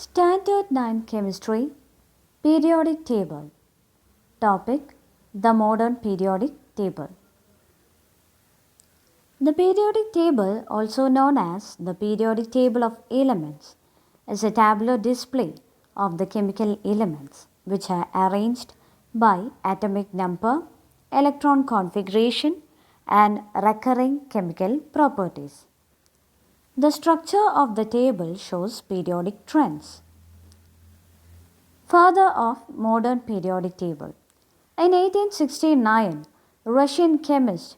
Standard 9 Chemistry Periodic Table. Topic: The modern periodic table. The periodic table, also known as the periodic table of elements, is a tabular display of the chemical elements which are arranged by atomic number, electron configuration, and recurring chemical properties. The structure of the table shows periodic trends. Father of modern periodic table. In 1869, Russian chemist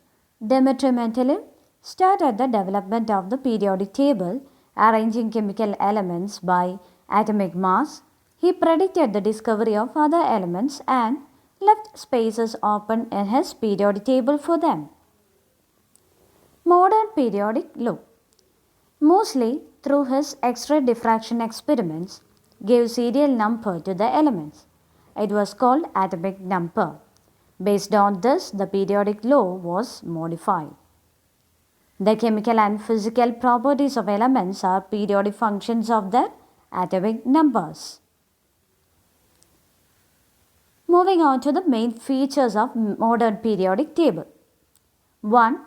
Dmitry Mendeleev started the development of the periodic table, arranging chemical elements by atomic mass. He predicted the discovery of other elements and left spaces open in his periodic table for them. Modern periodic law. Mostly through his X-ray diffraction experiments, gave serial number to the elements. It was called atomic number. Based on this, the periodic law was modified. The chemical and physical properties of elements are periodic functions of their atomic numbers. Moving on to the main features of modern periodic table. 1.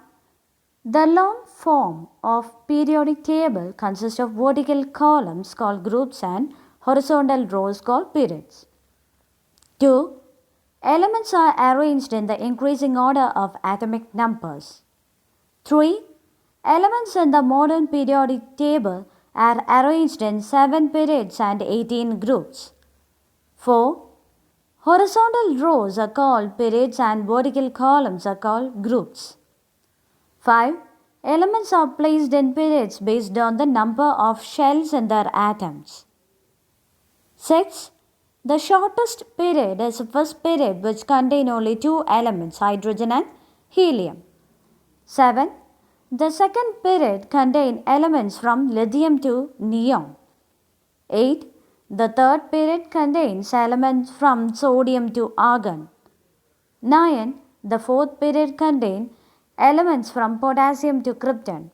The long form of periodic table consists of vertical columns called groups and horizontal rows called periods. 2. Elements are arranged in the increasing order of atomic numbers. 3. Elements in the modern periodic table are arranged in 7 periods and 18 groups. 4. Horizontal rows are called periods and vertical columns are called groups. 5. Elements are placed in periods based on the number of shells in their atoms. 6. The shortest period is the first period which contains only 2 elements, hydrogen and helium. 7. The second period contains elements from lithium to neon. 8. The third period contains elements from sodium to argon. 9. The fourth period contains elements from potassium to krypton.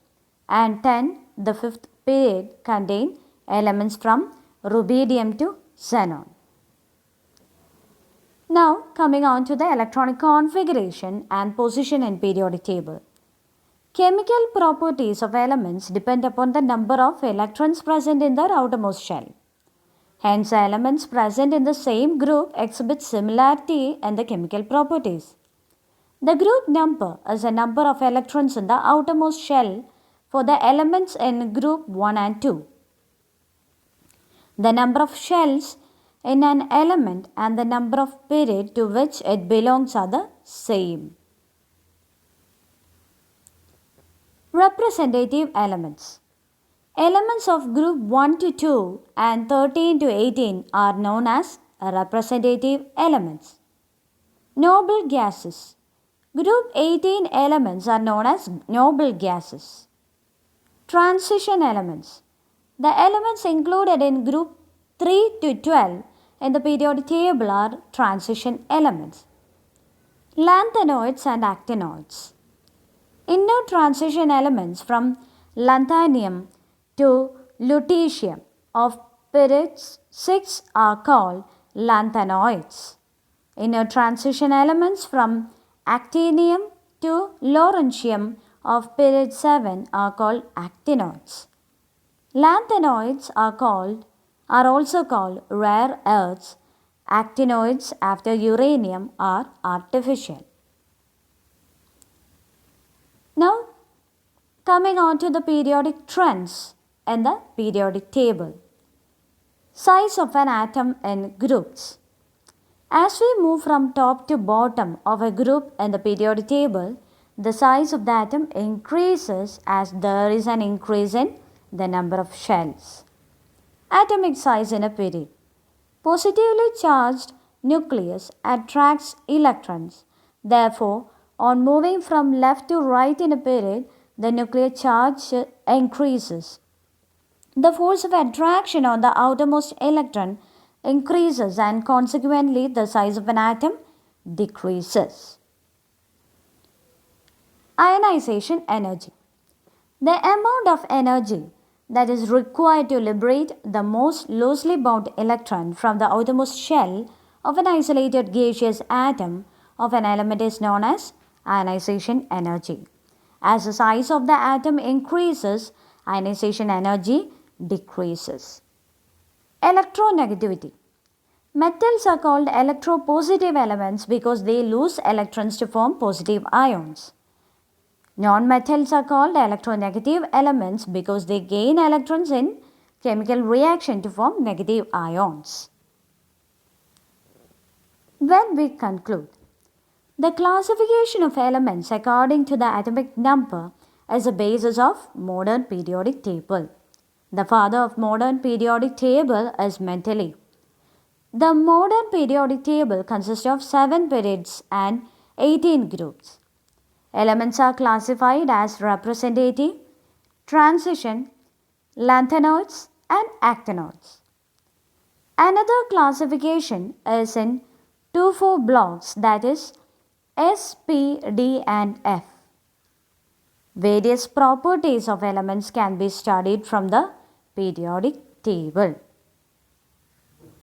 And 10. The fifth period contains elements from rubidium to xenon. Now coming on to the electronic configuration and position in periodic table. Chemical properties of elements depend upon the number of electrons present in their outermost shell. Hence, elements present in the same group exhibit similarity in the chemical properties. The group number is the number of electrons in the outermost shell for the elements in group 1 and 2. The number of shells in an element and the number of period to which it belongs are the same. Representative elements. Elements of group 1 to 2 and 13 to 18 are known as representative elements. Noble gases. Group 18 elements are known as noble gases. Transition elements. The elements included in group 3 to 12 in the periodic table are transition elements. Lanthanoids and actinoids. Inner transition elements from lanthanum to lutetium of periods 6 are called lanthanoids. Inner transition elements from actinium to lawrencium of period 7 are called actinoids. Lanthanoids are also called rare earths. Actinoids after uranium are artificial. Now coming on to the periodic trends in the periodic table. Size of an atom in groups. As we move from top to bottom of a group in the periodic table, the size of the atom increases as there is an increase in the number of shells. Atomic size in a period. Positively charged nucleus attracts electrons. Therefore, on moving from left to right in a period, the nuclear charge increases. The force of attraction on the outermost electron increases and consequently the size of an atom decreases. Ionization energy. The amount of energy that is required to liberate the most loosely bound electron from the outermost shell of an isolated gaseous atom of an element is known as ionization energy. As the size of the atom increases, ionization energy decreases. Electronegativity. Metals are called electropositive elements because they lose electrons to form positive ions. Non-metals are called electronegative elements because they gain electrons in chemical reaction to form negative ions. When we conclude, the classification of elements according to the atomic number is the basis of modern periodic table. The father of modern periodic table is Mendeleev. The modern periodic table consists of 7 periods and 18 groups. Elements are classified as representative, transition, lanthanoids, and actinoids. Another classification is in 2-4 blocks, that is S, P, D, and F. Various properties of elements can be studied from the periodic table.